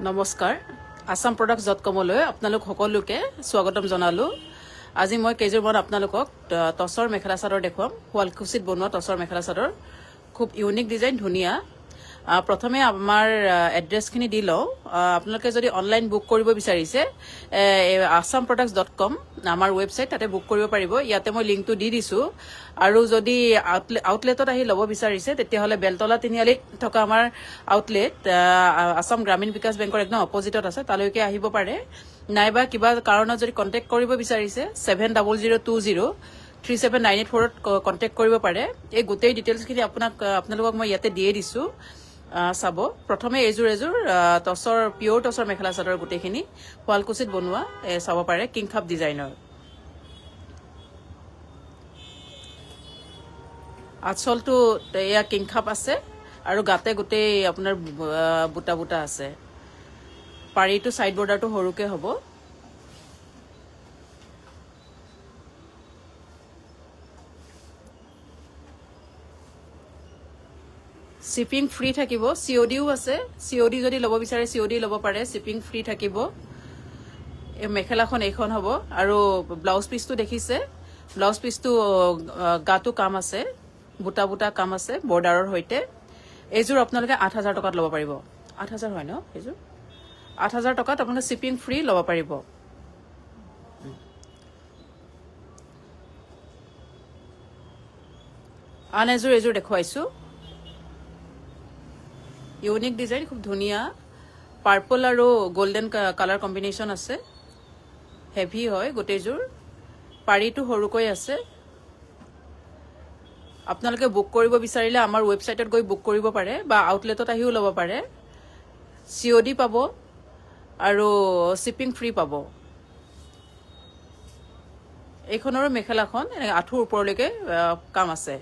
নমস্কাৰ আসাম products.com-লৈ আপোনালোক সকলোকে স্বাগতম জনালো আজি মই কেইজোৰমান আপোনালোকক টসৰ মেখেলা চাদৰ দেখুৱাম শুৱালকুছিত বনোৱা টসৰ মেখেলা চাদৰ খুব ইউনিক ডিজাইন ধুনিয়া প্ৰথমে আমাৰ এড্ৰেছখিনি দি লওঁ আপোনালোকে যদি অনলাইন বুক কৰিব বিচাৰিছে asamproducts.com আমাৰ ৱেবছাইট তাতে বুক কৰিব পাৰিব ইয়াতে মই লিংকটো দি দিছো আৰু যদি আউটলেটত আহি ল'ব বিচাৰিছে তেতিয়াহলে বেলতলা তিনিআলিত থকা আমাৰ আউটলেট আসাম গ্ৰামীণ বিকাশ বেংকৰ একদম অপজিটত আছে তালৈকে আহিব পাৰে নাইবা কিবা কাৰণত যদি কন্টেক্ট কৰিব বিচাৰিছে 7000203798 ত কন্টেক্ট কৰিব পাৰে এই গোটেই ডিটেইলছখিনি আপোনালোকক মই ইয়াতে দিয়ে দিছো চাব প্ৰথমে এজোৰ টসৰ পিওৰ টসৰ মেখেলা চাদৰ গোটেইখিনি শুৱালকুছিত বনোৱা চাব পাৰে কিংখাপ ডিজাইনৰ আচলটো এয়া কিংখাপ আছে আৰু গাতে গোটেই আপোনাৰ বুটা বুটা আছে পাৰিটো সাইড বৰ্ডাৰটো হৰুকে হ'ব শিপিং ফ্ৰী থাকিব সিওডিও আছে সিওডি যদি ল'ব বিচাৰে সিওডি ল'ব পাৰে শিপিং ফ্ৰী থাকিব এই মেখেলাখন এইখন হ'ব আৰু ব্লাউজ পিসটো দেখিছে ব্লাউজ পিসটো গাটো কাম আছে বুটা বুটা কাম আছে বৰ্ডাৰৰ হৈতে এইজোৰ আপোনালোকে 8000 টকাত ল'ব পাৰিব 8000 হয় ন এইজোৰ 8000 টকাত আপোনালোকে শিপিং ফ্ৰী ল'ব পাৰিব আন এজোৰ দেখুৱাইছো ইউনিক ডিজাইন খুব ধুনিয়া পাৰ্পল আৰু গোল্ডেন কালাৰ কম্বিনেশন আছে হেভি হয় গোটেইজোৰ পাৰিটো হৰুকৈ আছে আপোনালোকে বুক কৰিব বিচাৰিলে আমাৰ ৱেবছাইটত গৈ বুক কৰিব পাৰে বা আউটলেটত আহিও ল'ব পাৰে সিওডি পাব আৰু শিপিং ফ্ৰী পাব এইখনৰ মেখেলাখন আঁঠুৰ ওপৰলৈকে কাম আছে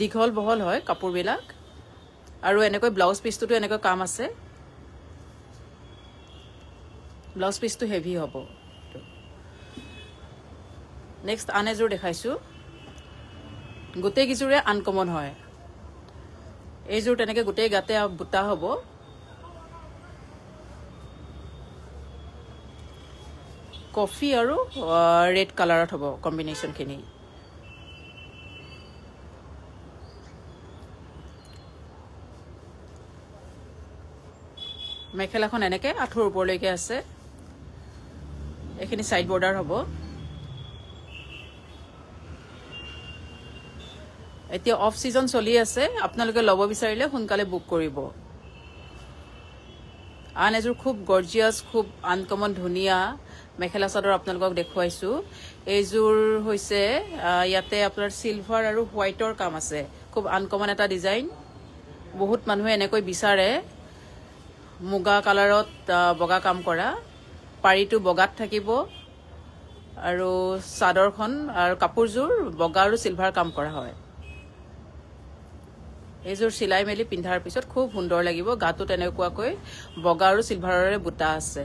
দীঘল বহল হয় কাপোৰবিলাক আৰু এনেকৈ ব্লাউজ পিসটো এনেকৈ কাম আছে ব্লাউজ পিসটো হেভি হ'ব নেক্সট আনেজোৰ দেখাইছো গোটেই কিজোৰে আনকমন হয় এইজোৰ তেনেকৈ গোটেই গাতে বুটা হ'ব কফি আৰু ৰেড কালাৰত হ'ব কম্বিনেশনখিনি মেখেলাখন এনেকে আঁঠুৰ ওপৰলৈকে আছে এইখিনি সাইড বৰ্ডাৰ হ'ব এতিয়া অফ সিজন চলি আছে আপোনালোকে ল'ব বিচাৰিলে সোনকালে বুক কৰিব আন এজোৰ খুব গৰ্জিয়াস খুব আনকমন ধুনিয়া মেখেলা চাদৰ আপোনালোকক দেখুৱাইছো এইজোৰ হৈছে ইয়াতে আপোনাৰ সিলভাৰ আৰু হোৱাইটৰ কাম আছে খুব আনকমন এটা ডিজাইন বহুত মানুহে এনেকৈ বিচাৰে মুগা কালাৰত বগা কাম কৰা পাৰিটো বগাত থাকিব আৰু চাদৰখন আৰু কাপোৰজোৰ বগা আৰু সিলভাৰ কাম কৰা হয় এইজোৰ সিলাই মেলি পিন্ধাৰ পিছত খুব সুন্দৰ লাগিব গাটো তেনেকুৱাকৈ বগা আৰু সিলভাৰৰে বুটা আছে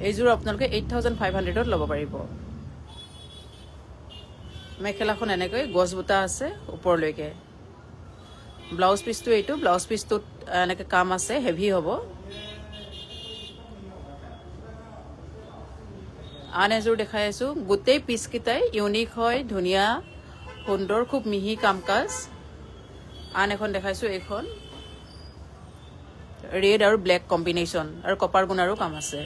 এইজোৰ আপোনালোকে 8500 ত ল'ব পাৰিব মেখেলাখন এনেকৈ গছ বুটা আছে ওপৰলৈকে ব্লাউজ পিসটো এইটো ব্লাউজ পিসটোত এনেকে কাম আছে হেভি হ'ব আন এজোৰ দেখাই আছো গোটেই পিস কিটাই ইউনিক হয় ধুনিয়া সুন্দৰ খুব মিহি কামকাজ আন এখন দেখাইছো এইখন ৰেড আৰু ব্ল্যাক কম্বিনেশন আৰু কপাৰ গুণাৰো কাম আছে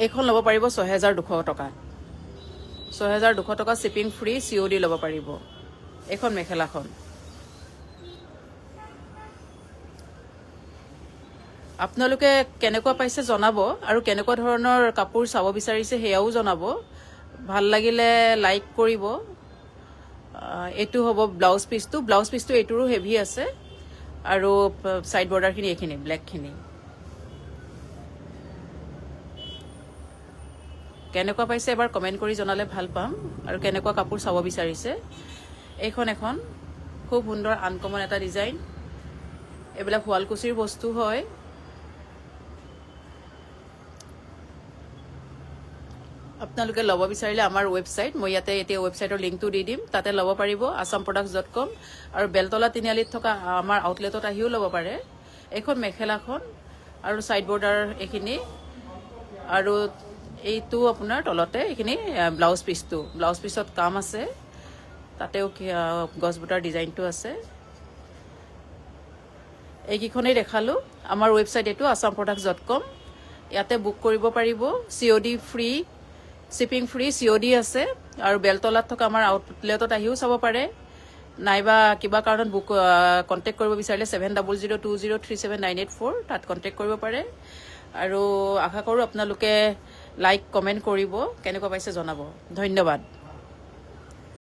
এইখন ল'ব পাৰিব 6200 টকা 6200 টকা শিপিং ফ্ৰী সিওডি ল'ব পাৰিব এখন মেখেলাখন আপোনালোকে কেনেকুৱা পাইছে জনাব আৰু কেনেকুৱা ধৰণৰ কাপোৰ চাব বিচাৰিছে হেয়াও জনাব ভাল লাগিলে লাইক কৰিব এটো হ'ব ব্লাউজ পিসটো এটোৰো হেভি আছে আৰু সাইড বৰ্ডাৰখিনি এইখিনি ব্ল্যাকখিনি কেনেকুৱা পাইছে এবাৰ কমেন্ট কৰি জনালে ভাল পাম আৰু কেনেকুৱা কাপোৰ চাব বিচাৰিছে এইখন এখন খুব সুন্দৰ আনকমন এটা ডিজাইন এবিলাক শুৱালকুছিৰ বস্তু হয় আপোনালোকে ল'ব বিচাৰিলে আমাৰ ৱেবছাইট, মই ইয়াতে এতিয়া ৱেবছাইটৰ লিংকটো দি দিম, তাতে ল'ব পাৰিব assamproducts.com। আৰু বেলতলা তিনিআলিত থকা আমাৰ আউটলেটত আহিও ল'ব পাৰে। এইখন মেখেলাখন আৰু ছাইড বৰ্ডাৰ এইখিনি, আৰু এইটো আপোনাৰ তলতে এইখিনি ব্লাউজ পিছত কাম আছে, তাতেও গছ বুটাৰ ডিজাইনটো আছে। এইকেইখনেই দেখালোঁ। আমাৰ ৱেবছাইট এইটো assamproducts.com, ইয়াতে বুক কৰিব পাৰিব। COD free, shipping free, COD আছে। আৰু বেলতলাত থকা আমাৰ আউটলেটত আহিও চাব পাৰে, নাইবা কিবা কাৰণত কণ্টেক্ট কৰিব বিচাৰিলে 7002037984 তাত কণ্টেক্ট কৰিব পাৰে। আৰু আশা কৰোঁ আপোনালোকে লাইক কমেণ্ট কৰিব, কেনেকুৱা পাইছে জনাব। ধন্যবাদ।